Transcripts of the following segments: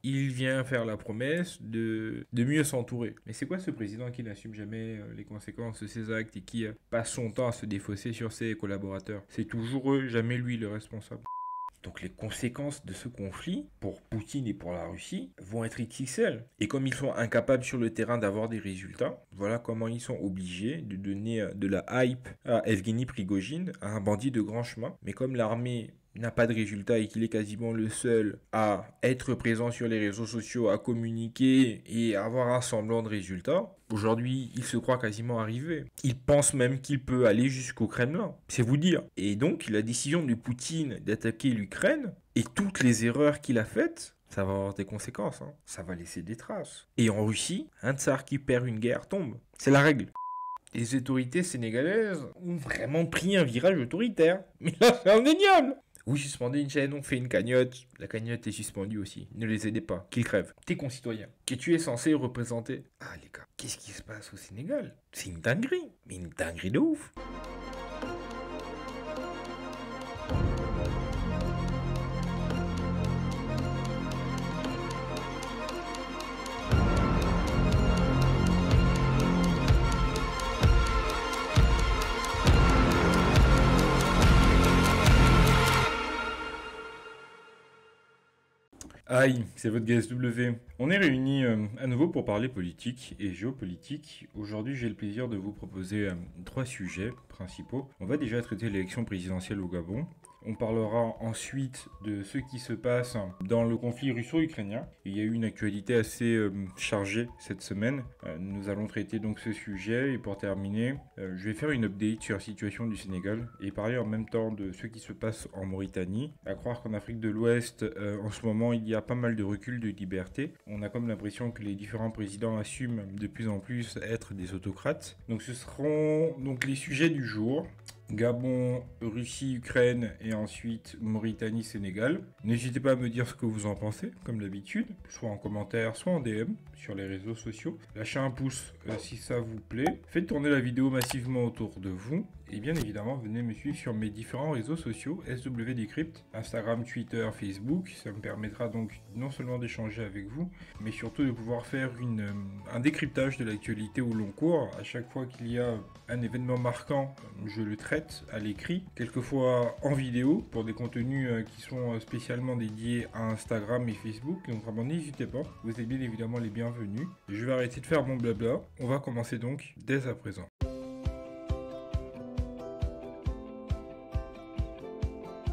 il vient faire la promesse de mieux s'entourer. Mais c'est quoi ce président qui n'assume jamais les conséquences de ses actes et qui passe son temps à se défausser sur ses collaborateurs? C'est toujours eux, jamais lui le responsable. Donc les conséquences de ce conflit, pour Poutine et pour la Russie, vont être XXL. Et comme ils sont incapables sur le terrain d'avoir des résultats, voilà comment ils sont obligés de donner de la hype à Evgeny Prigojine, à un bandit de grand chemin. Mais comme l'armée n'a pas de résultat et qu'il est quasiment le seul à être présent sur les réseaux sociaux, à communiquer et à avoir un semblant de résultat, aujourd'hui, il se croit quasiment arrivé. Il pense même qu'il peut aller jusqu'au Kremlin. C'est vous dire. Et donc, la décision de Poutine d'attaquer l'Ukraine et toutes les erreurs qu'il a faites, ça va avoir des conséquences. Ça va laisser des traces. Et en Russie, un tsar qui perd une guerre tombe. C'est la règle. Les autorités sénégalaises ont vraiment pris un virage autoritaire. Mais là, c'est indéniable. Vous suspendez une chaîne, on fait une cagnotte. La cagnotte est suspendue aussi. Ne les aidez pas, qu'ils crèvent. Tes concitoyens, que tu es censé représenter. Ah les gars, qu'est-ce qui se passe au Sénégal? C'est une dinguerie. Mais une dinguerie de ouf. Aïe, c'est votre GSW. On est réunis à nouveau pour parler politique et géopolitique. Aujourd'hui, j'ai le plaisir de vous proposer 3 sujets principaux. On va déjà traiter l'élection présidentielle au Gabon. On parlera ensuite de ce qui se passe dans le conflit russo-ukrainien. Il y a eu une actualité assez chargée cette semaine. Nous allons traiter donc ce sujet et pour terminer, je vais faire une update sur la situation du Sénégal et parler en même temps de ce qui se passe en Mauritanie. À croire qu'en Afrique de l'Ouest, en ce moment, il y a pas mal de recul de liberté. On a comme l'impression que les différents présidents assument de plus en plus être des autocrates. Donc ce seront donc les sujets du jour. Gabon, Russie, Ukraine et ensuite Mauritanie, Sénégal. N'hésitez pas à me dire ce que vous en pensez, comme d'habitude, soit en commentaire, soit en DM sur les réseaux sociaux. Lâchez un pouce si ça vous plaît. Faites tourner la vidéo massivement autour de vous. Et bien évidemment, venez me suivre sur mes différents réseaux sociaux, SW Decrypt, Instagram, Twitter, Facebook. Ça me permettra donc non seulement d'échanger avec vous, mais surtout de pouvoir faire un décryptage de l'actualité au long cours. À chaque fois qu'il y a un événement marquant, je le traite à l'écrit, quelquefois en vidéo, pour des contenus qui sont spécialement dédiés à Instagram et Facebook. Donc vraiment, n'hésitez pas, vous êtes bien évidemment les bienvenus. Je vais arrêter de faire mon blabla. On va commencer donc dès à présent.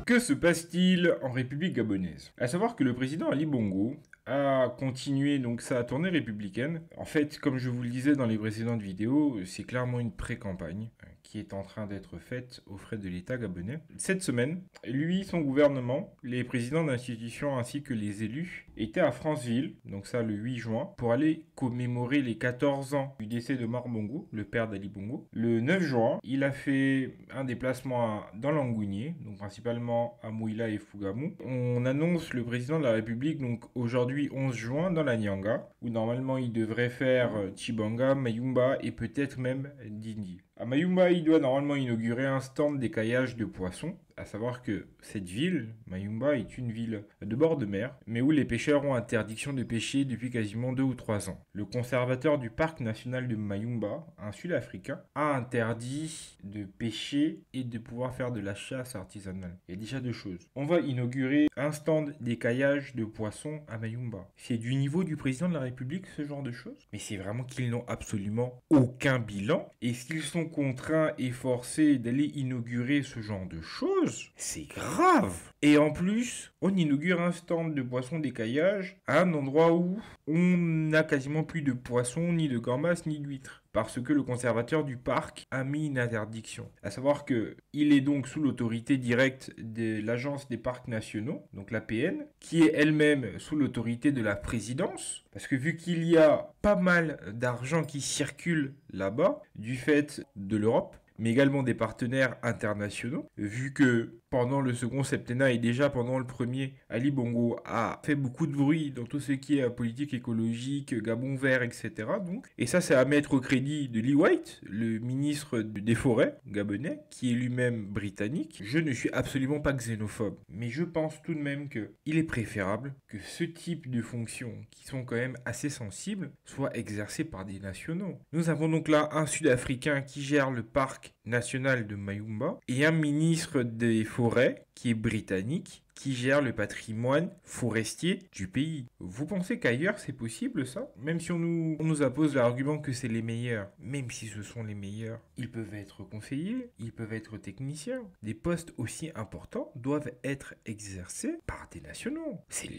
Que se passe-t-il en République gabonaise? À savoir que le président Ali Bongo a continué donc sa tournée républicaine. En fait, comme je vous le disais dans les précédentes vidéos, c'est clairement une pré-campagne qui est en train d'être faite aux frais de l'État gabonais. Cette semaine, lui, son gouvernement, les présidents d'institutions ainsi que les élus étaient à Franceville, donc ça le 8 juin, pour aller commémorer les 14 ans du décès de Mar Bongo, le père d'Ali Bongo. Le 9 juin, il a fait un déplacement dans l'Angounié, donc principalement à Mouila et Fougamou. On annonce le président de la République donc aujourd'hui 11 juin dans la Nyanga, où normalement il devrait faire Tchibanga, Mayumba et peut-être même Dindi. À Mayumba, il doit normalement inaugurer un stand d'écaillage de poissons. À savoir que cette ville, Mayumba, est une ville de bord de mer, mais où les pêcheurs ont interdiction de pêcher depuis quasiment 2 ou 3 ans. Le conservateur du parc national de Mayumba, un Sud-Africain, a interdit de pêcher et de pouvoir faire de la chasse artisanale. Il y a déjà 2 choses. On va inaugurer un stand d'écaillage de poissons à Mayumba. C'est du niveau du président de la République, ce genre de choses. Mais c'est vraiment qu'ils n'ont absolument aucun bilan. Et s'ils sont contraints et forcés d'aller inaugurer ce genre de choses, c'est grave. Et en plus, on inaugure un stand de poissons d'écaillage à un endroit où on n'a quasiment plus de poissons, ni de gambas, ni d'huîtres. Parce que le conservateur du parc a mis une interdiction. À savoir que il est donc sous l'autorité directe de l'Agence des parcs nationaux, donc l'APN, qui est elle-même sous l'autorité de la présidence. Parce que vu qu'il y a pas mal d'argent qui circule là-bas, du fait de l'Europe, mais également des partenaires internationaux, vu que pendant le second septennat et déjà pendant le premier, Ali Bongo a fait beaucoup de bruit dans tout ce qui est politique écologique, Gabon vert, etc. Donc. Et ça, c'est à mettre au crédit de Lee White, le ministre des Forêts gabonais, qui est lui-même britannique. Je ne suis absolument pas xénophobe, mais je pense tout de même qu'il est préférable que ce type de fonctions, qui sont quand même assez sensibles, soient exercées par des nationaux. Nous avons donc là un Sud-Africain qui gère le parc national de Mayumba et un ministre des Forêts qui est britannique, qui gère le patrimoine forestier du pays. Vous pensez qu'ailleurs c'est possible ça? Même si on nous oppose l'argument que c'est les meilleurs, même si ce sont les meilleurs, ils peuvent être conseillers, ils peuvent être techniciens. Des postes aussi importants doivent être exercés par des nationaux. C'est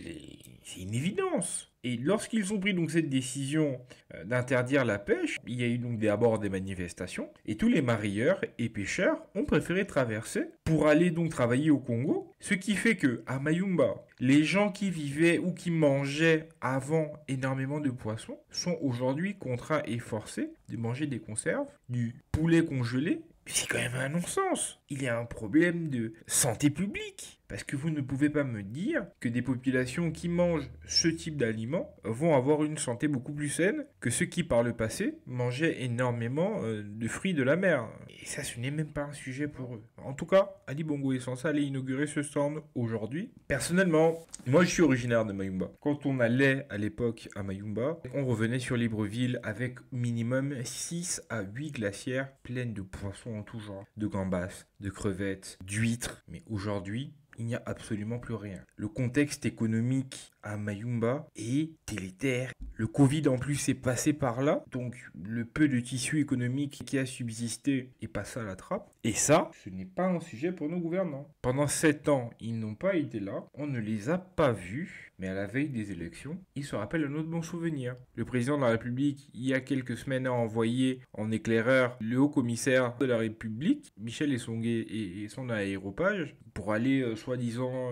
une évidence. Et lorsqu'ils ont pris donc cette décision d'interdire la pêche, il y a eu donc d'abord des manifestations et tous les marieurs et pêcheurs ont préféré traverser pour aller donc travailler au Congo, ce qui fait que à Mayumba, les gens qui vivaient ou qui mangeaient avant énormément de poissons sont aujourd'hui contraints et forcés de manger des conserves, du poulet congelé. C'est quand même un non-sens. Il y a un problème de santé publique. Parce que vous ne pouvez pas me dire que des populations qui mangent ce type d'aliments vont avoir une santé beaucoup plus saine que ceux qui, par le passé, mangeaient énormément de fruits de la mer. Et ça, ce n'est même pas un sujet pour eux. En tout cas, Ali Bongo est censé aller inaugurer ce stand aujourd'hui. Personnellement, moi, je suis originaire de Mayumba. Quand on allait à l'époque à Mayumba, on revenait sur Libreville avec minimum 6 à 8 glacières pleines de poissons en tout genre. De gambas, de crevettes, d'huîtres. Mais aujourd'hui, il n'y a absolument plus rien. Le contexte économique à Mayumba est délétère. Le Covid en plus est passé par là, donc le peu de tissu économique qui a subsisté est passé à la trappe. Et ça, ce n'est pas un sujet pour nos gouvernants. Pendant 7 ans, ils n'ont pas été là, on ne les a pas vus, mais à la veille des élections, ils se rappellent un autre bon souvenir. Le président de la République, il y a quelques semaines, a envoyé en éclaireur le haut commissaire de la République, Michel Essongué, et son aéropage, pour aller, soi-disant,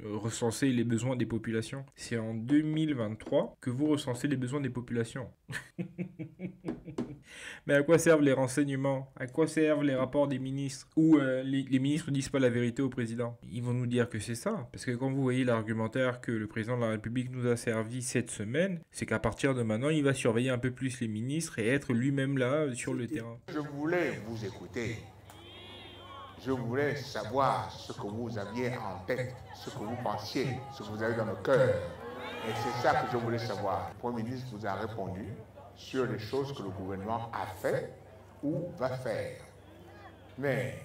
recenser les besoins des populations. C'est en 2023 que vous recensez les besoins des populations. Mais à quoi servent les renseignements? À quoi servent les rapports des ministres? Ou les ministres disent pas la vérité au président? Ils vont nous dire que c'est ça. Parce que quand vous voyez l'argumentaire que le président de la République nous a servi cette semaine, c'est qu'à partir de maintenant, il va surveiller un peu plus les ministres et être lui-même là sur le terrain. Je voulais vous écouter. Je voulais savoir ce que vous aviez en tête, ce que vous pensiez, ce que vous avez dans le cœur. Et c'est ça que je voulais savoir. Le Premier ministre vous a répondu sur les choses que le gouvernement a fait ou va faire. Mais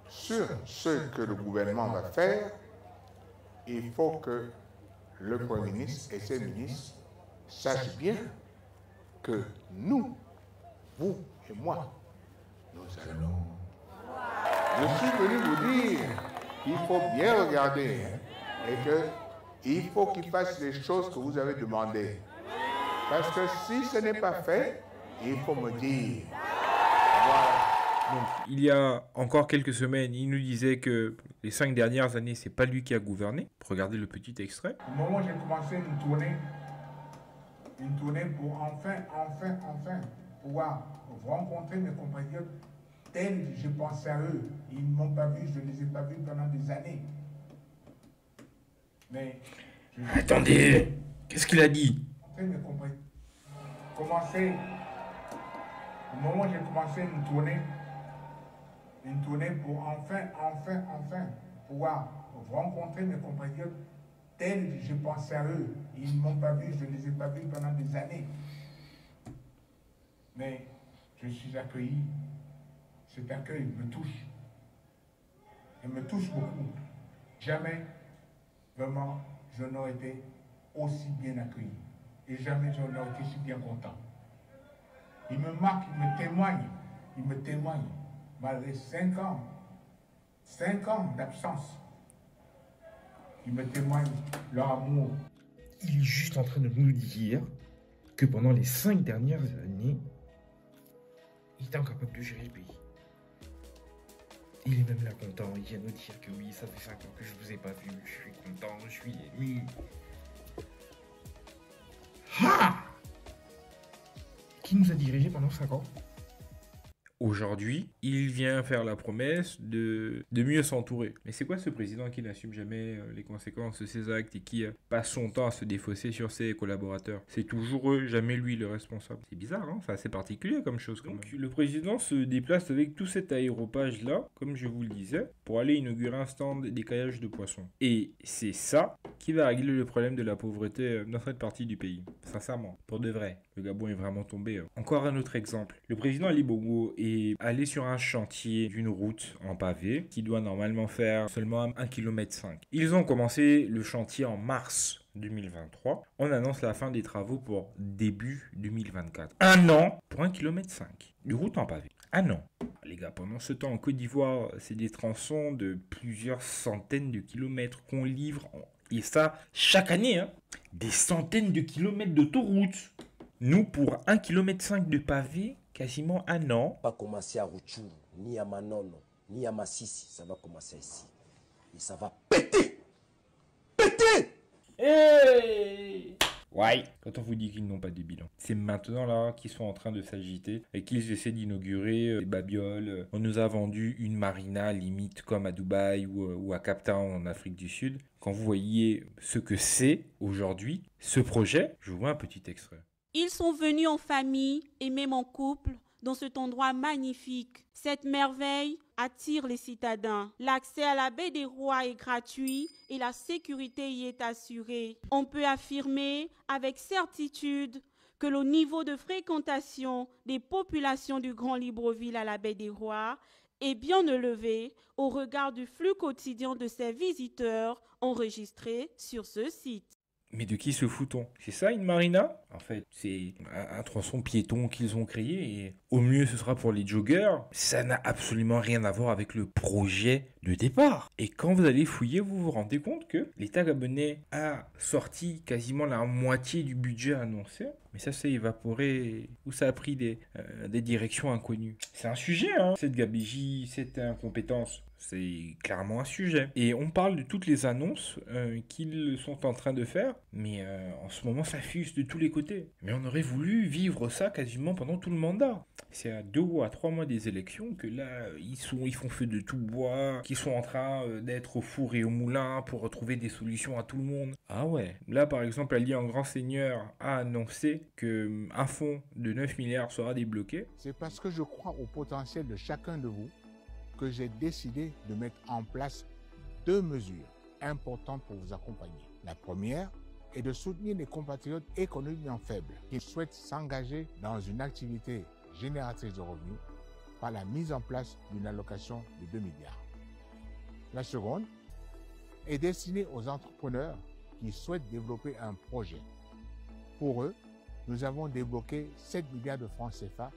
sur ce que le gouvernement va faire, il faut que le Premier ministre et ses ministres sachent bien que nous, vous et moi, nous allons. Je suis venu vous dire qu'il faut bien regarder et qu'il faut qu'il fasse les choses que vous avez demandées. Parce que si ce n'est pas fait, il faut me dire. Voilà. Donc, il y a encore quelques semaines, il nous disait que les 5 dernières années, c'est pas lui qui a gouverné. Regardez le petit extrait. Au moment où j'ai commencé une tournée pour enfin pouvoir rencontrer mes compatriotes tels je pensais à eux. Ils ne m'ont pas vu, je ne les ai pas vus pendant des années. Mais Attendez, qu'est-ce qu'il a dit? Au moment où j'ai commencé une tournée pour enfin pouvoir rencontrer mes compatriotes tels je pensais à eux. Ils ne m'ont pas vu, je ne les ai pas vus pendant des années. Mais je suis accueilli. Cet accueil me touche. Il me touche beaucoup. Jamais, vraiment, je n'aurais été aussi bien accueilli. Et jamais je n'aurais été si bien content. Il me marque, il me témoigne, malgré 5 ans d'absence. Il me témoigne leur amour. Il est juste en train de nous dire que pendant les 5 dernières années, il est incapable de gérer le pays. Il est même là content, il vient nous dire que oui, ça fait 5 ans que je vous ai pas vu, je suis content, je suis ému. Ha! Qui nous a dirigés pendant 5 ans? Aujourd'hui, il vient faire la promesse de mieux s'entourer. Mais c'est quoi ce président qui n'assume jamais les conséquences de ses actes et qui passe son temps à se défausser sur ses collaborateurs? C'est toujours eux, jamais lui le responsable. C'est bizarre, hein? C'est assez particulier comme chose. Donc le président se déplace avec tout cet aéropage-là, comme je vous le disais, pour aller inaugurer un stand d'écaillage de poissons. Et c'est ça qui va régler le problème de la pauvreté dans cette partie du pays. Sincèrement, pour de vrai. Le Gabon est vraiment tombé. Encore un autre exemple. Le président Ali Bongo est allé sur un chantier d'une route en pavé qui doit normalement faire seulement 1,5 km. Ils ont commencé le chantier en mars 2023. On annonce la fin des travaux pour début 2024. Un an pour 1,5 km de route en pavé. Un an. Les gars, pendant ce temps en Côte d'Ivoire, c'est des tronçons de plusieurs centaines de kilomètres qu'on livre. Et ça, chaque année, hein. Des centaines de kilomètres d'autoroute. Nous, pour 1,5 km de pavé, quasiment un an. Pas commencer à Rouchou, ni à Manono, ni à Massissi. Ça va commencer ici. Et ça va péter. Péter. Hey! Ouais, quand on vous dit qu'ils n'ont pas de bilan. C'est maintenant là qu'ils sont en train de s'agiter et qu'ils essaient d'inaugurer des babioles. On nous a vendu une marina limite comme à Dubaï ou à Cap Town en Afrique du Sud. Quand vous voyez ce que c'est aujourd'hui, ce projet, je vous vois un petit extrait. Ils sont venus en famille et même en couple dans cet endroit magnifique. Cette merveille attire les citadins. L'accès à la baie des Rois est gratuit et la sécurité y est assurée. On peut affirmer avec certitude que le niveau de fréquentation des populations du Grand Libreville à la baie des Rois est bien élevé au regard du flux quotidien de ces visiteurs enregistrés sur ce site. Mais de qui se fout-on? C'est ça une marina? En fait, c'est un tronçon piéton qu'ils ont créé et au mieux ce sera pour les joggers. Ça n'a absolument rien à voir avec le projet de départ. Et quand vous allez fouiller, vous vous rendez compte que l'État gabonais a sorti quasiment la moitié du budget annoncé. Mais ça s'est évaporé ou ça a pris des directions inconnues. C'est un sujet, hein. Cette gabégie, cette incompétence. C'est clairement un sujet. Et on parle de toutes les annonces qu'ils sont en train de faire, mais en ce moment, ça fuse de tous les côtés. Mais on aurait voulu vivre ça quasiment pendant tout le mandat. C'est à 2 ou à 3 mois des élections que là, ils font feu de tout bois, qu'ils sont en train d'être au four et au moulin pour retrouver des solutions à tout le monde. Ah ouais. Là, par exemple, Ali, un grand seigneur, a annoncé qu'un fonds de 9 milliards sera débloqué. C'est parce que je crois au potentiel de chacun de vous que j'ai décidé de mettre en place 2 mesures importantes pour vous accompagner. La première est de soutenir les compatriotes économiquement faibles qui souhaitent s'engager dans une activité génératrice de revenus par la mise en place d'une allocation de 2 milliards. La seconde est destinée aux entrepreneurs qui souhaitent développer un projet. Pour eux, nous avons débloqué 7 milliards de francs CFA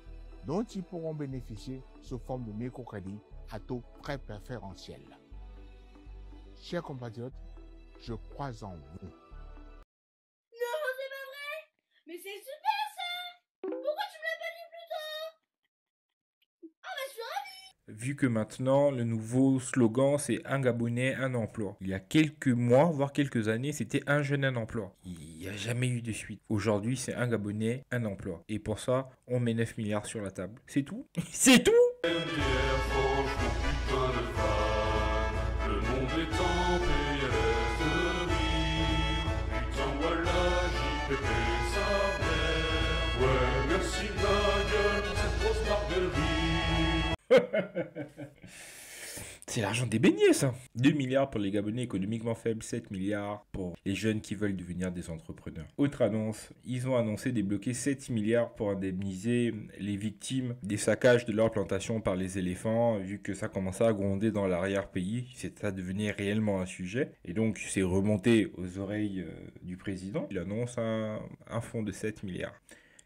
dont ils pourront bénéficier sous forme de microcrédit à taux très préférentiel. Chers compatriotes, je crois en vous. Non, c'est pas vrai! Mais c'est super ça! Pourquoi tu me l'as pas dit plus tôt? Ah bah je suis ravie! Vu que maintenant, le nouveau slogan, c'est un Gabonais, un emploi. Il y a quelques mois, voire quelques années, c'était un jeune, un emploi. Il n'y a jamais eu de suite. Aujourd'hui, c'est un Gabonais, un emploi. Et pour ça, on met 9 milliards sur la table. C'est tout. C'est tout. C'est l'argent des beignets, ça. 2 milliards pour les Gabonais économiquement faibles, 7 milliards pour les jeunes qui veulent devenir des entrepreneurs. Autre annonce, ils ont annoncé débloquer 7 milliards pour indemniser les victimes des saccages de leurs plantations par les éléphants, vu que ça commençait à gronder dans l'arrière-pays, ça devenait réellement un sujet. Et donc, c'est remonté aux oreilles du président. Il annonce un fonds de 7 milliards.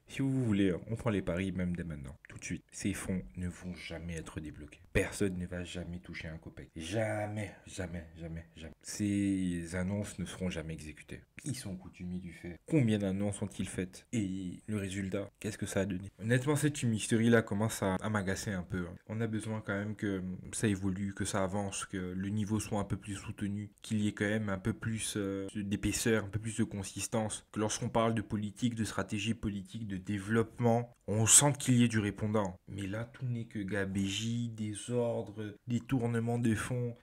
Si vous voulez, on prend les paris même dès maintenant, tout de suite. Ces fonds ne vont jamais être débloqués. Personne ne va jamais toucher un copec. Jamais, jamais, jamais, jamais. Ces annonces ne seront jamais exécutées. Ils sont coutumiers du fait. Combien d'annonces ont-ils faites? Et le résultat, qu'est-ce que ça a donné? Honnêtement, cette fumisterie-là commence à m'agacer un peu. On a besoin quand même que ça évolue, que ça avance, que le niveau soit un peu plus soutenu, qu'il y ait quand même un peu plus d'épaisseur, un peu plus de consistance. Que lorsqu'on parle de politique, de stratégie politique, de de développement, on sent qu'il y ait du répondant. Mais là, tout n'est que gabégie, désordre, détournement de fonds,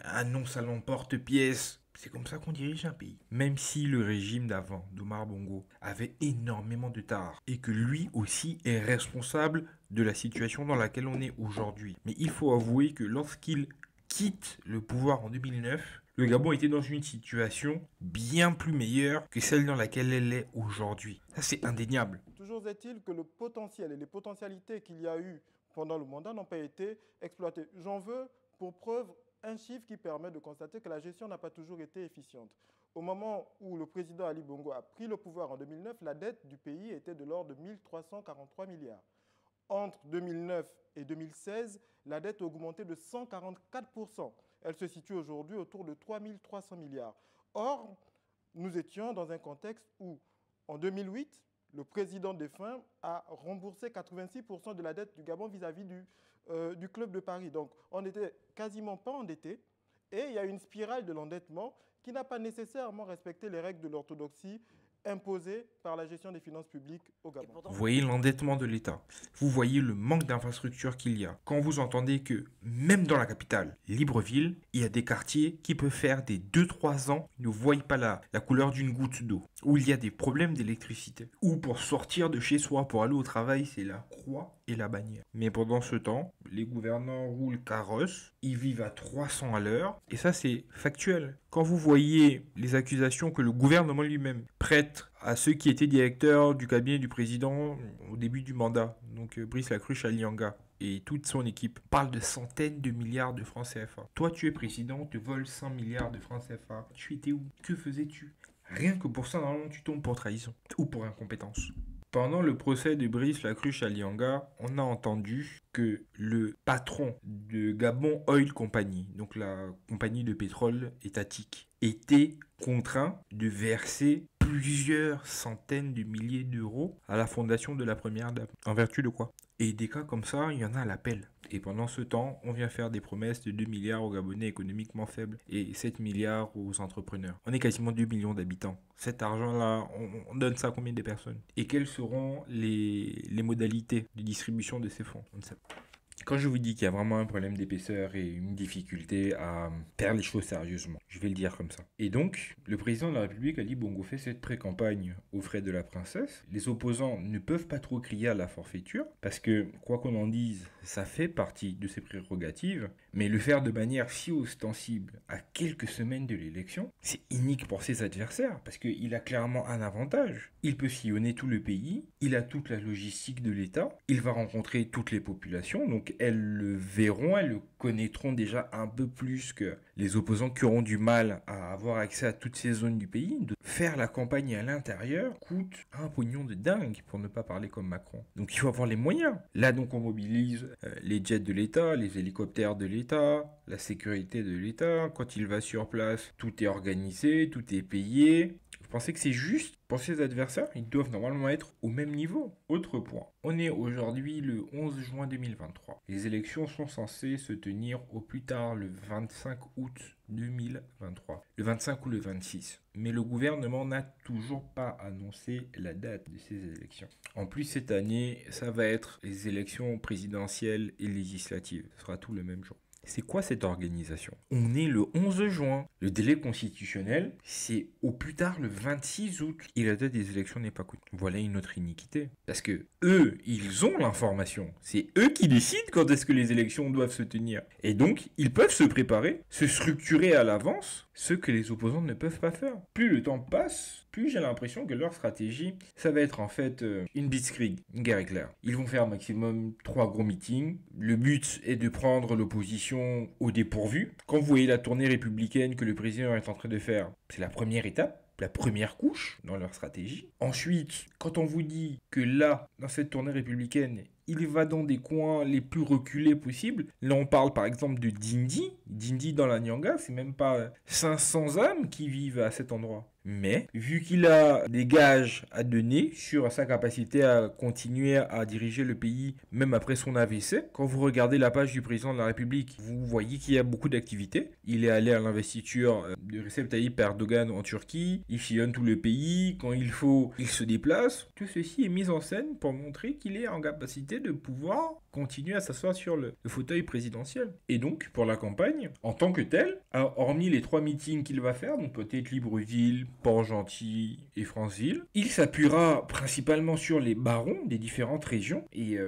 annonce à l'emporte-pièce. C'est comme ça qu'on dirige un pays. Même si le régime d'avant, d'Omar Bongo, avait énormément de tard et que lui aussi est responsable de la situation dans laquelle on est aujourd'hui. Mais il faut avouer que lorsqu'il quitte le pouvoir en 2009, le Gabon était dans une situation bien plus meilleure que celle dans laquelle elle est aujourd'hui. Ça, c'est indéniable. Toujours est-il que le potentiel et les potentialités qu'il y a eu pendant le mandat n'ont pas été exploitées. J'en veux pour preuve un chiffre qui permet de constater que la gestion n'a pas toujours été efficiente. Au moment où le président Ali Bongo a pris le pouvoir en 2009, la dette du pays était de l'ordre de 1343 milliards. Entre 2009 et 2016, la dette a augmenté de 144%. Elle se situe aujourd'hui autour de 3300 milliards. Or, nous étions dans un contexte où, en 2008, le président défunt a remboursé 86% de la dette du Gabon vis-à-vis du Club de Paris. Donc, on n'était quasiment pas endetté. Et il y a une spirale de l'endettement qui n'a pas nécessairement respecté les règles de l'orthodoxie imposées par la gestion des finances publiques au Gabon. Vous voyez l'endettement de l'État. Vous voyez le manque d'infrastructures qu'il y a. Quand vous entendez que, même dans la capitale, Libreville, il y a des quartiers qui peuvent faire des 2-3 ans, ne voient pas la couleur d'une goutte d'eau. Où il y a des problèmes d'électricité. Ou pour sortir de chez soi, pour aller au travail, c'est la croix et la bannière. Mais pendant ce temps, les gouvernants roulent carrosse, ils vivent à 300 à l'heure. Et ça, c'est factuel. Quand vous voyez les accusations que le gouvernement lui-même prête à ceux qui étaient directeurs du cabinet du président au début du mandat, donc Brice Lacruche Alianga et toute son équipe, parle de centaines de milliards de francs CFA. Toi, tu es président, on te vole 100 milliards de francs CFA. Tu étais où? Que faisais-tu? Rien que pour ça, normalement, tu tombes pour trahison ou pour incompétence. Pendant le procès de Brice Lacruche Alianga, on a entendu que le patron de Gabon Oil Company, donc la compagnie de pétrole étatique, était contraint de verser plusieurs centaines de milliers d'euros à la fondation de la première dame. En vertu de quoi? Et des cas comme ça, il y en a à l'appel. Et pendant ce temps, on vient faire des promesses de 2 milliards aux Gabonais économiquement faibles et 7 milliards aux entrepreneurs. On est quasiment 2 millions d'habitants. Cet argent-là, on donne ça à combien de personnes? Et quelles seront les modalités de distribution de ces fonds? On ne sait pas. Quand je vous dis qu'il y a vraiment un problème d'épaisseur et une difficulté à faire les choses sérieusement, je vais le dire comme ça. Et donc, le président de la République, Ali Bongo, fait cette pré-campagne aux frais de la princesse. Les opposants ne peuvent pas trop crier à la forfaiture, parce que, quoi qu'on en dise, ça fait partie de ses prérogatives, mais le faire de manière si ostensible à quelques semaines de l'élection, c'est inique pour ses adversaires, parce qu'il a clairement un avantage. Il peut sillonner tout le pays, il a toute la logistique de l'État, il va rencontrer toutes les populations, donc elles le verront, elles le connaîtront déjà un peu plus que les opposants qui auront du mal à avoir accès à toutes ces zones du pays. De faire la campagne à l'intérieur coûte un pognon de dingue, pour ne pas parler comme Macron. Donc il faut avoir les moyens. Là donc on mobilise les jets de l'État, les hélicoptères de l'État, la sécurité de l'État. Quand il va sur place, tout est organisé, tout est payé. Vous pensez que c'est juste? Pour ses adversaires, ils doivent normalement être au même niveau. Autre point, on est aujourd'hui le 11 juin 2023. Les élections sont censées se tenir au plus tard le 25 août 2023. Le 25 ou le 26. Mais le gouvernement n'a toujours pas annoncé la date de ces élections. En plus, cette année, ça va être les élections présidentielles et législatives. Ce sera tout le même jour. C'est quoi cette organisation? On est le 11 juin. Le délai constitutionnel, c'est au plus tard le 26 août. Et la date des élections n'est pas connue. Voilà une autre iniquité. Parce que eux, ils ont l'information. C'est eux qui décident quand est-ce que les élections doivent se tenir. Et donc, ils peuvent se préparer, se structurer à l'avance, ce que les opposants ne peuvent pas faire. Plus le temps passe, plus j'ai l'impression que leur stratégie, ça va être en fait une blitzkrieg, une guerre éclair. Ils vont faire maximum 3 gros meetings. Le but est de prendre l'opposition au dépourvu. Quand vous voyez la tournée républicaine que le président est en train de faire, c'est la première étape. La première couche dans leur stratégie. Ensuite, quand on vous dit que là, dans cette tournée républicaine, il va dans des coins les plus reculés possibles. Là, on parle par exemple de Dindi. Dindi dans la Nyanga, c'est même pas 500 âmes qui vivent à cet endroit. Mais vu qu'il a des gages à donner sur sa capacité à continuer à diriger le pays même après son AVC, quand vous regardez la page du président de la République, vous voyez qu'il y a beaucoup d'activités. Il est allé à l'investiture de Recep Tayyip Erdogan en Turquie, il sillonne tout le pays, quand il faut, il se déplace. Tout ceci est mis en scène pour montrer qu'il est en capacité de pouvoir continuer à s'asseoir sur le fauteuil présidentiel. Et donc, pour la campagne, en tant que telle, hormis les 3 meetings qu'il va faire, donc peut-être Libreville, Port-Gentil et Franceville, il s'appuiera principalement sur les barons des différentes régions et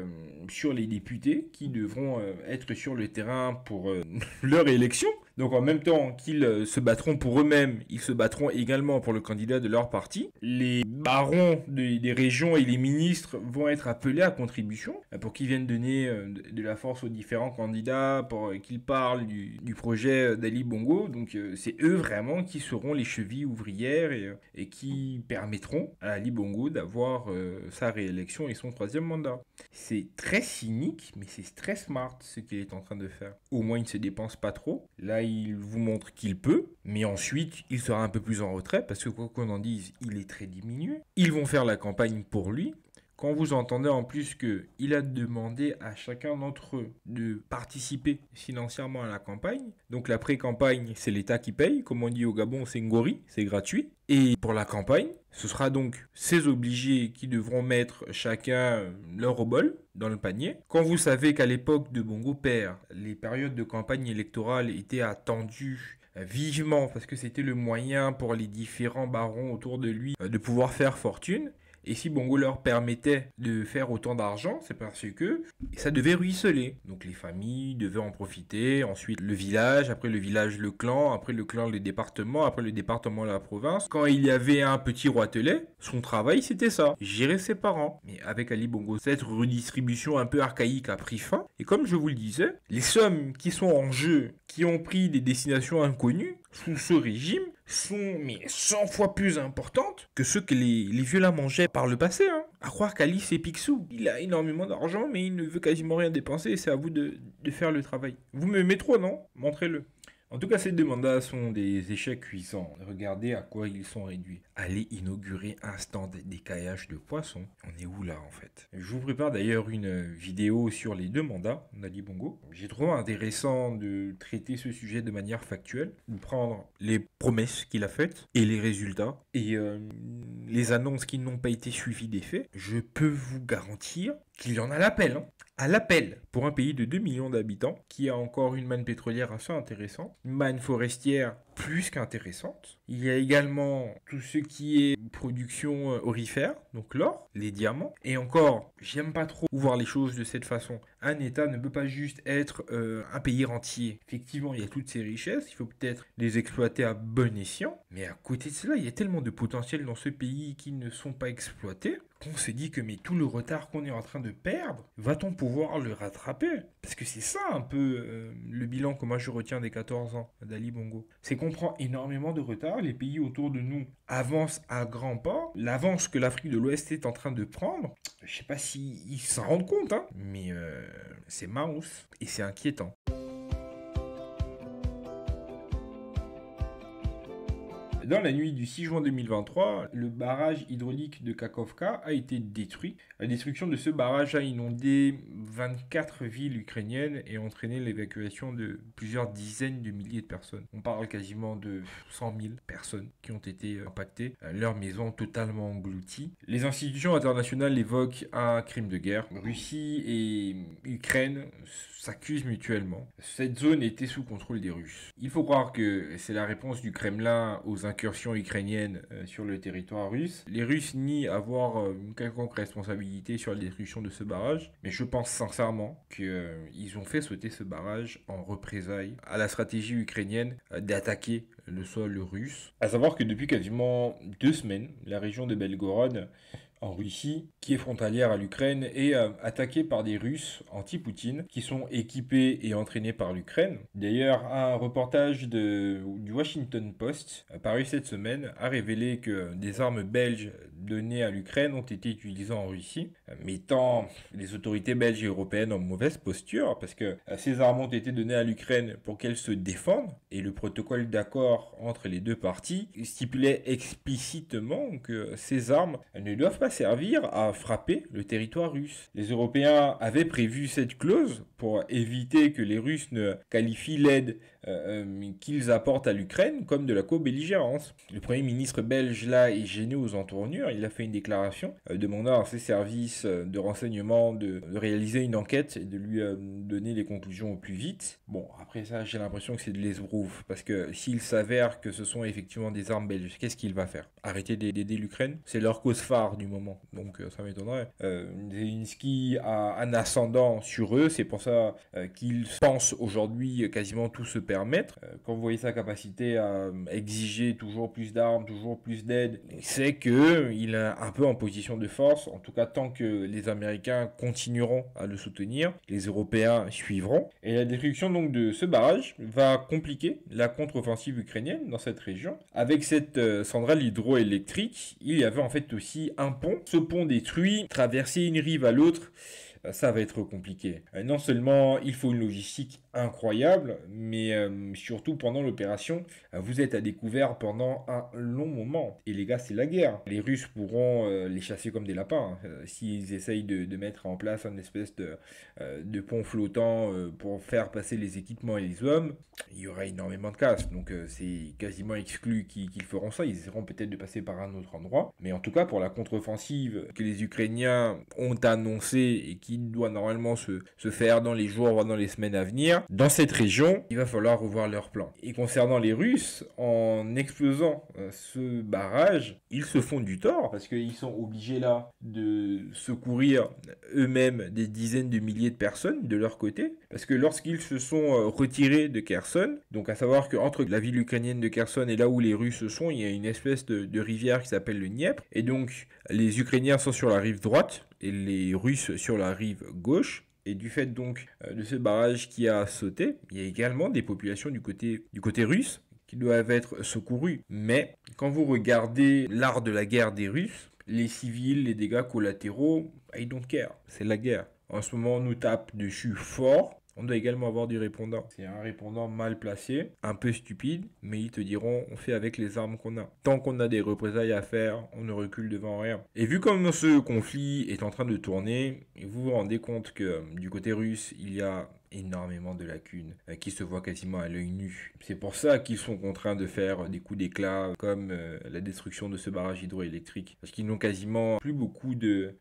sur les députés qui devront être sur le terrain pour leur élection. Donc en même temps qu'ils se battront pour eux-mêmes, ils se battront également pour le candidat de leur parti. Les barons des régions et les ministres vont être appelés à contribution pour qu'ils viennent donner de la force aux différents candidats, pour qu'ils parlent du projet d'Ali Bongo. Donc c'est eux vraiment qui seront les chevilles ouvrières et qui permettront à Ali Bongo d'avoir sa réélection et son 3e mandat. C'est très cynique, mais c'est très smart ce qu'il est en train de faire. Au moins il ne se dépense pas trop. Là il vous montre qu'il peut, mais ensuite il sera un peu plus en retrait parce que quoi qu'on en dise, il est très diminué. Ils vont faire la campagne pour lui. Quand vous entendez en plus qu'il a demandé à chacun d'entre eux de participer financièrement à la campagne, donc la pré-campagne, c'est l'État qui paye, comme on dit au Gabon, c'est Ngori, c'est gratuit. Et pour la campagne, ce sera donc ces obligés qui devront mettre chacun leur obol dans le panier. Quand vous savez qu'à l'époque de Bongo Père, les périodes de campagne électorale étaient attendues vivement parce que c'était le moyen pour les différents barons autour de lui de pouvoir faire fortune. Et si Bongo leur permettait de faire autant d'argent, c'est parce que ça devait ruisseler. Donc les familles devaient en profiter, ensuite le village, après le village le clan, après le clan le département, après le département la province. Quand il y avait un petit roitelet, son travail c'était ça, gérer ses parents. Mais avec Ali Bongo, cette redistribution un peu archaïque a pris fin. Et comme je vous le disais, les sommes qui sont en jeu, qui ont pris des destinations inconnues, sous ce régime, sont 100 fois plus importantes que ceux que les vieux-là mangeaient par le passé. À croire qu'Ali c'est Picsou. Il a énormément d'argent, mais il ne veut quasiment rien dépenser et c'est à vous de faire le travail. Vous m'aimez trop, non? Montrez-le. En tout cas, ces deux mandats sont des échecs cuisants. Regardez à quoi ils sont réduits. Allez inaugurer un stand d'écaillage de poissons. On est où là en fait? Je vous prépare d'ailleurs une vidéo sur les 2 mandats d'Ali Bongo. J'ai trouvé intéressant de traiter ce sujet de manière factuelle, de prendre les promesses qu'il a faites et les résultats et les annonces qui n'ont pas été suivies des faits. Je peux vous garantir qu'il y en a l'appel. À l'appel pour un pays de 2 millions d'habitants qui a encore une manne pétrolière assez intéressante, une manne forestière plus qu'intéressante. Il y a également tout ce qui est production aurifère, donc l'or, les diamants. Et encore, j'aime pas trop voir les choses de cette façon. Un État ne peut pas juste être un pays rentier. Effectivement, il y a toutes ces richesses, il faut peut-être les exploiter à bon escient. Mais à côté de cela, il y a tellement de potentiel dans ce pays qui ne sont pas exploités qu'on se dit que mais tout le retard qu'on est en train de perdre, va-t-on pouvoir le rattraper? Parce que c'est ça un peu le bilan que moi je retiens des 14 ans d'Ali Bongo. C'est qu'on prend énormément de retard, les pays autour de nous avancent à grands pas. L'avance que l'Afrique de l'Ouest est en train de prendre, je sais pas s'ils s'en rendent compte, mais c'est mouse et c'est inquiétant. Dans la nuit du 6 juin 2023, le barrage hydraulique de Kakhovka a été détruit. La destruction de ce barrage a inondé 24 villes ukrainiennes et entraîné l'évacuation de plusieurs dizaines de milliers de personnes. On parle quasiment de 100 000 personnes qui ont été impactées, leurs maisons totalement englouties. Les institutions internationales évoquent un crime de guerre. Russie et Ukraine s'accusent mutuellement. Cette zone était sous contrôle des Russes. Il faut croire que c'est la réponse du Kremlin aux incursions ukrainiennes sur le territoire russe. Les Russes nient avoir une quelconque responsabilité sur la destruction de ce barrage, mais je pense sincèrement qu'ils ont fait sauter ce barrage en représailles à la stratégie ukrainienne d'attaquer le sol russe. À savoir que depuis quasiment 2 semaines, la région de Belgorod en Russie, qui est frontalière à l'Ukraine, est attaquée par des Russes anti-Poutine qui sont équipés et entraînés par l'Ukraine. D'ailleurs, un reportage du Washington Post paru cette semaine a révélé que des armes belges donnés à l'Ukraine ont été utilisés en Russie, mettant les autorités belges et européennes en mauvaise posture, parce que ces armes ont été données à l'Ukraine pour qu'elle se défende, et le protocole d'accord entre les deux parties stipulait explicitement que ces armes ne doivent pas servir à frapper le territoire russe. Les Européens avaient prévu cette clause pour éviter que les Russes ne qualifient l'aide qu'ils apportent à l'Ukraine comme de la co-belligérance. Le Premier ministre belge là est gêné aux entournures, il a fait une déclaration demandant à ses services de renseignement de réaliser une enquête et de lui donner les conclusions au plus vite. Bon, après ça, j'ai l'impression que c'est de l'esbrouf, parce que s'il s'avère que ce sont effectivement des armes belges, qu'est-ce qu'il va faire? Arrêter d'aider l'Ukraine? C'est leur cause phare du moment, donc ça m'étonnerait. Zelensky a un ascendant sur eux, c'est pour ça qu'ils pensent aujourd'hui quasiment tout se permettre. Quand vous voyez sa capacité à exiger toujours plus d'armes, toujours plus d'aide, c'est qu'il est un peu en position de force, en tout cas tant que les Américains continueront à le soutenir, les Européens suivront. Et la destruction donc de ce barrage va compliquer la contre-offensive ukrainienne dans cette région. Avec cette centrale hydroélectrique, il y avait en fait aussi un pont. Ce pont détruit, traverser une rive à l'autre, ça va être compliqué. Non seulement il faut une logistique incroyable, mais surtout pendant l'opération, vous êtes à découvert pendant un long moment. Et les gars, c'est la guerre. Les Russes pourront les chasser comme des lapins s'ils essayent de mettre en place une espèce de pont flottant pour faire passer les équipements et les hommes. Il y aura énormément de casse, donc c'est quasiment exclu qu'ils feront ça. Ils essaieront peut-être de passer par un autre endroit. Mais en tout cas, pour la contre-offensive que les Ukrainiens ont annoncée et qui doit normalement se faire dans les jours, voire dans les semaines à venir, dans cette région, il va falloir revoir leur plan. Et concernant les Russes, en explosant ce barrage, ils se font du tort, parce qu'ils sont obligés là de secourir eux-mêmes des dizaines de milliers de personnes de leur côté, parce que lorsqu'ils se sont retirés de Kherson, donc à savoir qu'entre la ville ukrainienne de Kherson et là où les Russes sont, il y a une espèce de rivière qui s'appelle le Dniepr, et donc les Ukrainiens sont sur la rive droite, et les Russes sur la rive gauche. Et du fait donc de ce barrage qui a sauté, il y a également des populations du côté russe qui doivent être secourues. Mais quand vous regardez l'art de la guerre des Russes, les civils, les dégâts collatéraux, I don't care, c'est la guerre. En ce moment, on nous tape dessus fort. On doit également avoir du répondant. C'est un répondant mal placé, un peu stupide, mais ils te diront on fait avec les armes qu'on a. Tant qu'on a des représailles à faire, on ne recule devant rien. Et vu comme ce conflit est en train de tourner, vous vous rendez compte que du côté russe, il y a énormément de lacunes qui se voient quasiment à l'œil nu. C'est pour ça qu'ils sont contraints de faire des coups d'éclat comme la destruction de ce barrage hydroélectrique. Parce qu'ils n'ont quasiment plus beaucoup de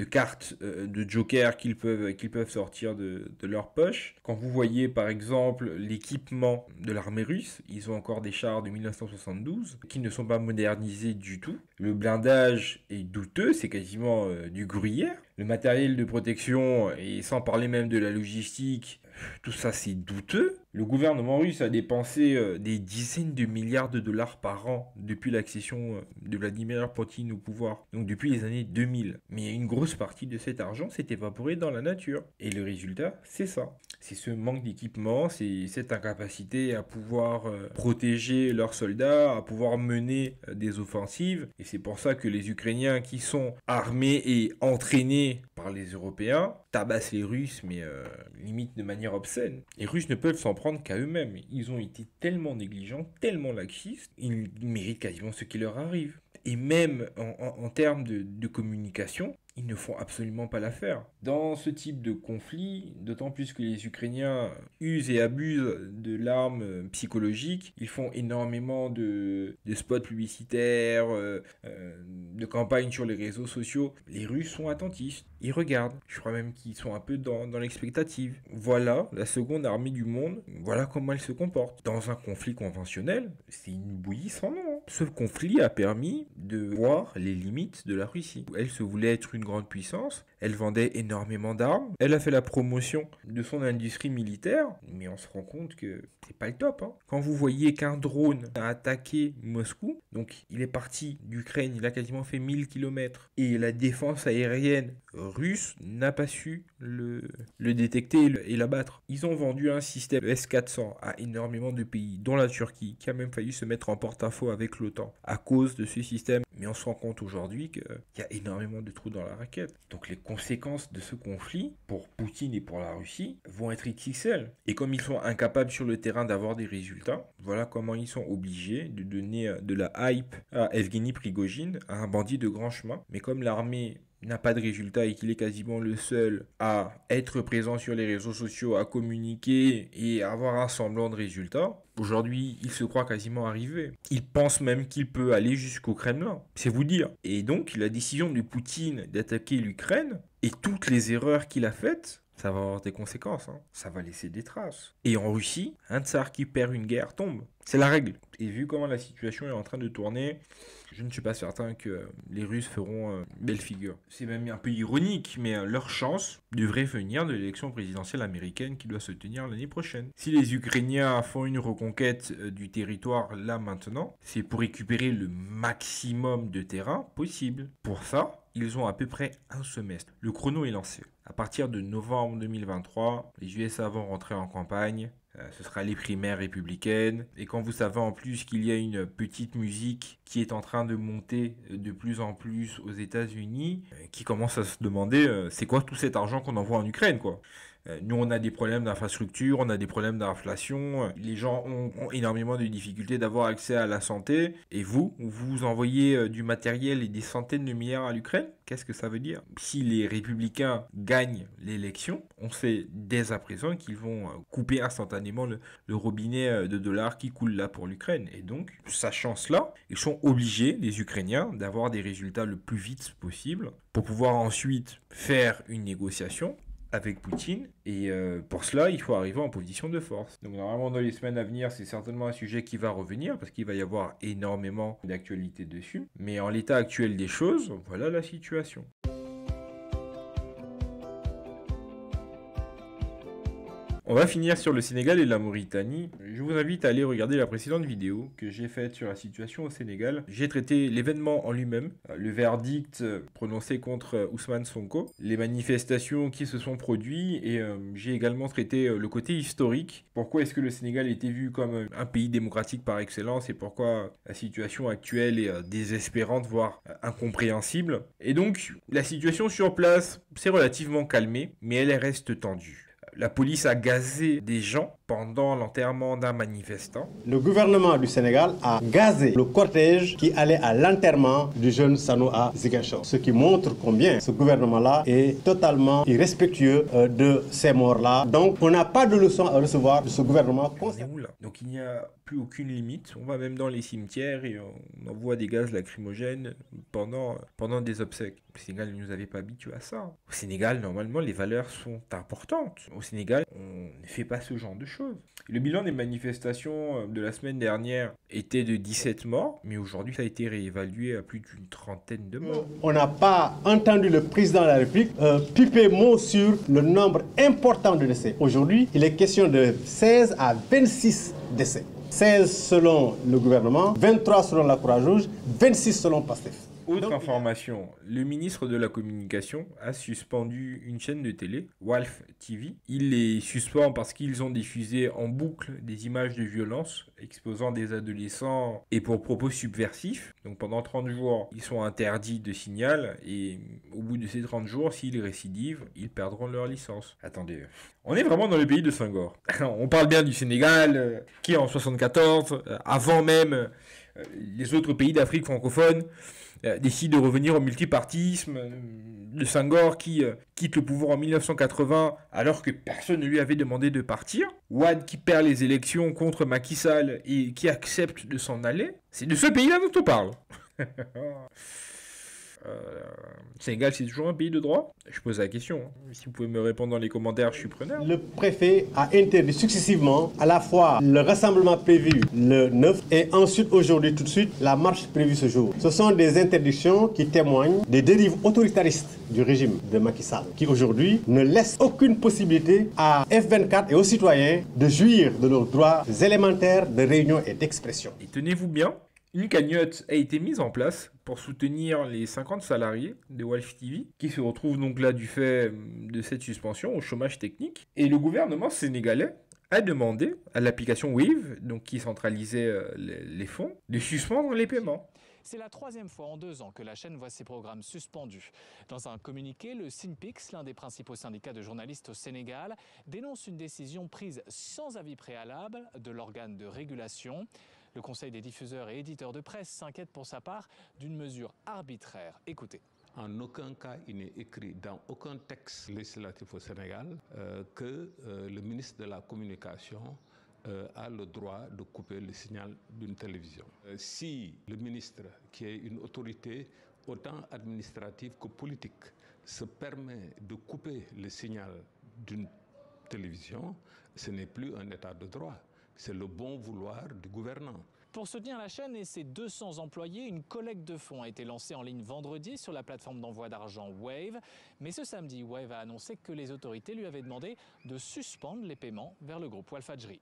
cartes, de jokers qu'ils peuvent sortir de leur poche. Quand vous voyez par exemple l'équipement de l'armée russe, ils ont encore des chars de 1972 qui ne sont pas modernisés du tout. Le blindage est douteux, c'est quasiment du gruyère. Le matériel de protection, et sans parler même de la logistique, tout ça c'est douteux. Le gouvernement russe a dépensé des dizaines de milliards de dollars par an depuis l'accession de Vladimir Poutine au pouvoir, donc depuis les années 2000. Mais une grosse partie de cet argent s'est évaporée dans la nature. Et le résultat, c'est ça. C'est ce manque d'équipement, c'est cette incapacité à pouvoir protéger leurs soldats, à pouvoir mener des offensives. Et c'est pour ça que les Ukrainiens qui sont armés et entraînés par les Européens tabassent les Russes, mais limite de manière obscène. Les Russes ne peuvent s'en prendre qu'à eux-mêmes. Ils ont été tellement négligents, tellement laxistes, ils méritent quasiment ce qui leur arrive. Et même en termes de communication, ils ne font absolument pas l'affaire. Dans ce type de conflit, d'autant plus que les Ukrainiens usent et abusent de l'arme psychologique, ils font énormément de spots publicitaires, de campagnes sur les réseaux sociaux. Les Russes sont attentistes, ils regardent. Je crois même qu'ils sont un peu dans l'expectative. Voilà la seconde armée du monde, voilà comment elle se comporte. Dans un conflit conventionnel, c'est une bouillie sans nom. Ce conflit a permis de voir les limites de la Russie. Elle se voulait être une grande puissance, elle vendait énormément d'armes, elle a fait la promotion de son industrie militaire, mais on se rend compte que c'est pas le top. Quand vous voyez qu'un drone a attaqué Moscou, donc il est parti d'Ukraine, il a quasiment fait 1000 km, et la défense aérienne russe n'a pas su le détecter et l'abattre. Ils ont vendu un système S-400 à énormément de pays, dont la Turquie, qui a même failli se mettre en porte-à-faux avec l'OTAN, à cause de ce système Mais on se rend compte aujourd'hui qu'il y a énormément de trous dans la raquette. Donc les conséquences de ce conflit, pour Poutine et pour la Russie, vont être XXL. Et comme ils sont incapables sur le terrain d'avoir des résultats, voilà comment ils sont obligés de donner de la hype à Evgeny Prigojine, à un bandit de grand chemin. Mais comme l'armée n'a pas de résultat et qu'il est quasiment le seul à être présent sur les réseaux sociaux, à communiquer et à avoir un semblant de résultat, aujourd'hui, il se croit quasiment arrivé. Il pense même qu'il peut aller jusqu'au Kremlin. C'est vous dire. Et donc, la décision de Poutine d'attaquer l'Ukraine et toutes les erreurs qu'il a faites, ça va avoir des conséquences. Ça va laisser des traces. Et en Russie, un tsar qui perd une guerre tombe. C'est la règle. Et vu comment la situation est en train de tourner, je ne suis pas certain que les Russes feront belle figure. C'est même un peu ironique, mais leur chance devrait venir de l'élection présidentielle américaine qui doit se tenir l'année prochaine. Si les Ukrainiens font une reconquête du territoire là maintenant, c'est pour récupérer le maximum de terrain possible. Pour ça, ils ont à peu près un semestre. Le chrono est lancé. À partir de novembre 2023, les USA vont rentrer en campagne. Ce sera les primaires républicaines. Et quand vous savez en plus qu'il y a une petite musique qui est en train de monter de plus en plus aux États-Unis, qui commence à se demander c'est quoi tout cet argent qu'on envoie en Ukraine, quoi. Nous, on a des problèmes d'infrastructure, on a des problèmes d'inflation. Les gens ont énormément de difficultés d'avoir accès à la santé. Et vous envoyez du matériel et des centaines de milliards à l'Ukraine. Qu'est-ce que ça veut dire? Si les républicains gagnent l'élection, on sait dès à présent qu'ils vont couper instantanément le robinet de dollars qui coule là pour l'Ukraine. Et donc, sachant cela, ils sont obligés, les Ukrainiens, d'avoir des résultats le plus vite possible pour pouvoir ensuite faire une négociation avec Poutine, et pour cela il faut arriver en position de force. Donc normalement dans les semaines à venir c'est certainement un sujet qui va revenir parce qu'il va y avoir énormément d'actualité dessus, mais en l'état actuel des choses, voilà la situation. On va finir sur le Sénégal et la Mauritanie. Je vous invite à aller regarder la précédente vidéo que j'ai faite sur la situation au Sénégal. J'ai traité l'événement en lui-même, le verdict prononcé contre Ousmane Sonko, les manifestations qui se sont produites et j'ai également traité le côté historique. Pourquoi est-ce que le Sénégal était vu comme un pays démocratique par excellence et pourquoi la situation actuelle est désespérante, voire incompréhensible. Et donc, la situation sur place s'est relativement calmée, mais elle reste tendue. La police a gazé des gens pendant l'enterrement d'un manifestant. Le gouvernement du Sénégal a gazé le cortège qui allait à l'enterrement du jeune Sanoa Ziguinchor. Ce qui montre combien ce gouvernement-là est totalement irrespectueux de ces morts-là. Donc on n'a pas de leçon à recevoir de ce gouvernement. On est où là? Donc il n'y a plus aucune limite. On va même dans les cimetières et on envoie des gaz lacrymogènes pendant des obsèques. Au Sénégal, ne nous avait pas habitués à ça. Au Sénégal, normalement, les valeurs sont importantes. Au Sénégal, on ne fait pas ce genre de choses. Le bilan des manifestations de la semaine dernière était de 17 morts, mais aujourd'hui, ça a été réévalué à plus d'une trentaine de morts. On n'a pas entendu le président de la République piper mot sur le nombre important de décès. Aujourd'hui, il est question de 16 à 26 décès. 16 selon le gouvernement, 23 selon la Croix-Rouge, 26 selon PASTEF. Autre information, le ministre de la Communication a suspendu une chaîne de télé, Walf TV. Il les suspend parce qu'ils ont diffusé en boucle des images de violence exposant des adolescents et pour propos subversifs. Donc pendant 30 jours, ils sont interdits de signal et au bout de ces 30 jours, s'ils récidivent, ils perdront leur licence. Attendez, on est vraiment dans le pays de Senghor. On parle bien du Sénégal, qui en 74, avant même les autres pays d'Afrique francophone, décide de revenir au multipartisme, de Senghor qui quitte le pouvoir en 1980 alors que personne ne lui avait demandé de partir, Wade qui perd les élections contre Macky Sall et qui accepte de s'en aller. C'est de ce pays-là dont on parle. Sénégal, c'est toujours un pays de droit? Je pose la question. Si vous pouvez me répondre dans les commentaires, je suis preneur. Le préfet a interdit successivement à la fois le rassemblement prévu le 9 et ensuite aujourd'hui tout de suite la marche prévue ce jour. Ce sont des interdictions qui témoignent des dérives autoritaristes du régime de Macky Sall qui aujourd'hui ne laissent aucune possibilité à F24 et aux citoyens de jouir de leurs droits élémentaires de réunion et d'expression. Et tenez-vous bien, une cagnotte a été mise en place pour soutenir les 50 salariés de Walf TV qui se retrouvent donc là du fait de cette suspension au chômage technique. Et le gouvernement sénégalais a demandé à l'application Wave, donc qui centralisait les fonds, de suspendre les paiements. C'est la troisième fois en 2 ans que la chaîne voit ses programmes suspendus. Dans un communiqué, le SYNPICS, l'un des principaux syndicats de journalistes au Sénégal, dénonce une décision prise sans avis préalable de l'organe de régulation. Le Conseil des diffuseurs et éditeurs de presse s'inquiète pour sa part d'une mesure arbitraire. Écoutez. En aucun cas, il n'est écrit dans aucun texte législatif au Sénégal que le ministre de la Communication a le droit de couper le signal d'une télévision. Si le ministre, qui est une autorité autant administrative que politique, se permet de couper le signal d'une télévision, ce n'est plus un état de droit, c'est le bon vouloir du gouvernant. Pour soutenir la chaîne et ses 200 employés, une collecte de fonds a été lancée en ligne vendredi sur la plateforme d'envoi d'argent Wave. Mais ce samedi, Wave a annoncé que les autorités lui avaient demandé de suspendre les paiements vers le groupe Walfadjri.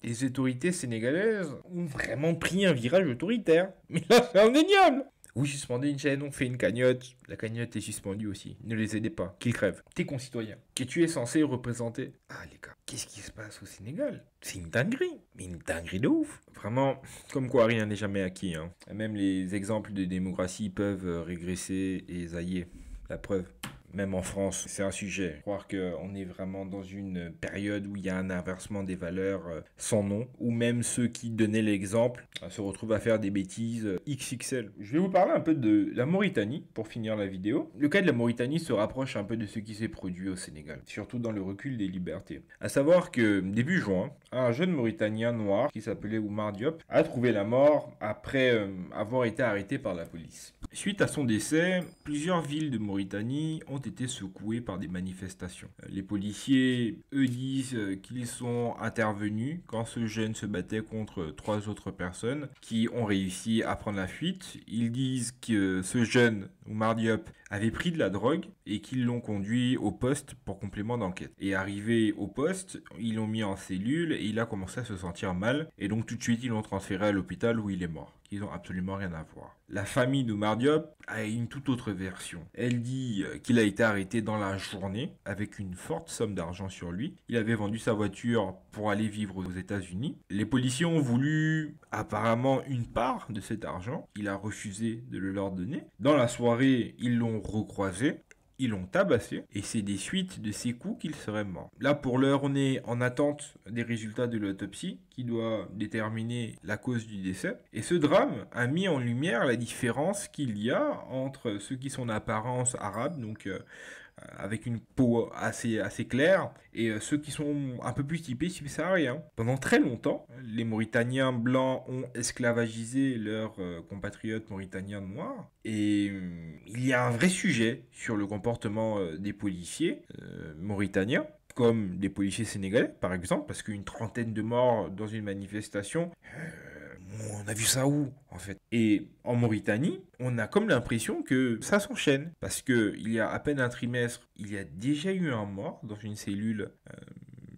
Les autorités sénégalaises ont vraiment pris un virage autoritaire. Mais là, c'est indéniable. Vous suspendez une chaîne, on fait une cagnotte. La cagnotte est suspendue aussi. Ne les aidez pas, qu'ils crèvent. Tes concitoyens, que tu es censé représenter. Ah les gars, qu'est-ce qui se passe au Sénégal? C'est une dinguerie. Mais une dinguerie de ouf. Vraiment, comme quoi rien n'est jamais acquis. Hein. Même les exemples de démocratie peuvent régresser et zailler. La preuve. Même en France, c'est un sujet. Croire qu'on est vraiment dans une période où il y a un inversement des valeurs sans nom, ou même ceux qui donnaient l'exemple se retrouvent à faire des bêtises XXL. Je vais vous parler un peu de la Mauritanie pour finir la vidéo. Le cas de la Mauritanie se rapproche un peu de ce qui s'est produit au Sénégal, surtout dans le recul des libertés. À savoir que début juin, un jeune Mauritanien noir qui s'appelait Oumar Diop a trouvé la mort après avoir été arrêté par la police. Suite à son décès, plusieurs villes de Mauritanie ont été secouées par des manifestations. Les policiers, eux, disent qu'ils sont intervenus quand ce jeune se battait contre 3 autres personnes qui ont réussi à prendre la fuite. Ils disent que ce jeune, Oumar Diop, avait pris de la drogue et qu'ils l'ont conduit au poste pour complément d'enquête. Et arrivé au poste, ils l'ont mis en cellule et il a commencé à se sentir mal. Et donc tout de suite, ils l'ont transféré à l'hôpital où il est mort. Ils n'ont absolument rien à voir. La famille d'Oumar Diop a une toute autre version. Elle dit qu'il a été arrêté dans la journée avec une forte somme d'argent sur lui. Il avait vendu sa voiture pour aller vivre aux États-Unis. Les policiers ont voulu apparemment une part de cet argent. Il a refusé de le leur donner. Dans la soirée, ils l'ont recroisé. Ils l'ont tabassé et c'est des suites de ces coups qu'il serait mort. Là, pour l'heure, on est en attente des résultats de l'autopsie qui doit déterminer la cause du décès. Et ce drame a mis en lumière la différence qu'il y a entre ceux qui sont d'apparence arabe, donc avec une peau assez claire, et ceux qui sont un peu plus typés subsahariens. Pendant très longtemps, les Mauritaniens blancs ont esclavagisé leurs compatriotes mauritaniens noirs, et il y a un vrai sujet sur le comportement des policiers mauritaniens, comme des policiers sénégalais par exemple, parce qu'une trentaine de morts dans une manifestation... on a vu ça où, en fait? Et en Mauritanie, on a comme l'impression que ça s'enchaîne. Parce qu'il y a à peine un trimestre, il y a déjà eu un mort dans une cellule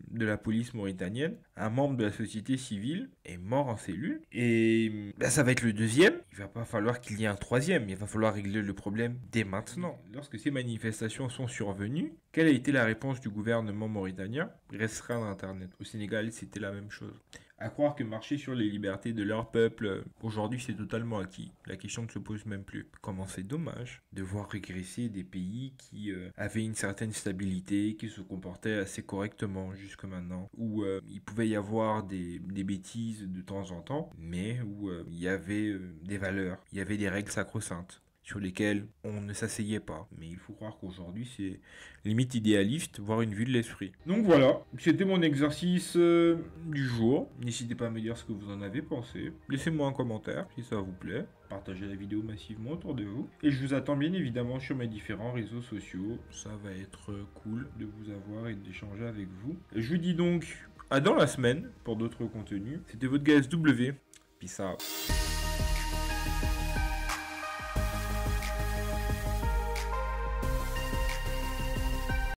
de la police mauritanienne. Un membre de la société civile est mort en cellule. Et ça va être le deuxième. Il va pas falloir qu'il y ait un troisième. Il va falloir régler le problème dès maintenant. Lorsque ces manifestations sont survenues, quelle a été la réponse du gouvernement mauritanien? Restreindre Internet. Au Sénégal, c'était la même chose. À croire que marcher sur les libertés de leur peuple, aujourd'hui, c'est totalement acquis. La question ne se pose même plus. Comment c'est dommage de voir régresser des pays qui avaient une certaine stabilité, qui se comportaient assez correctement jusque maintenant, où il pouvait y avoir des bêtises de temps en temps, mais où il y avait des valeurs, il y avait des règles sacro-saintes sur lesquelles on ne s'asseyait pas. Mais il faut croire qu'aujourd'hui, c'est limite idéaliste, voire une vue de l'esprit. Donc voilà, c'était mon exercice du jour. N'hésitez pas à me dire ce que vous en avez pensé. Laissez-moi un commentaire si ça vous plaît. Partagez la vidéo massivement autour de vous. Et je vous attends bien évidemment sur mes différents réseaux sociaux. Ça va être cool de vous avoir et d'échanger avec vous. Et je vous dis donc à dans la semaine pour d'autres contenus. C'était votre gars SW. Peace out.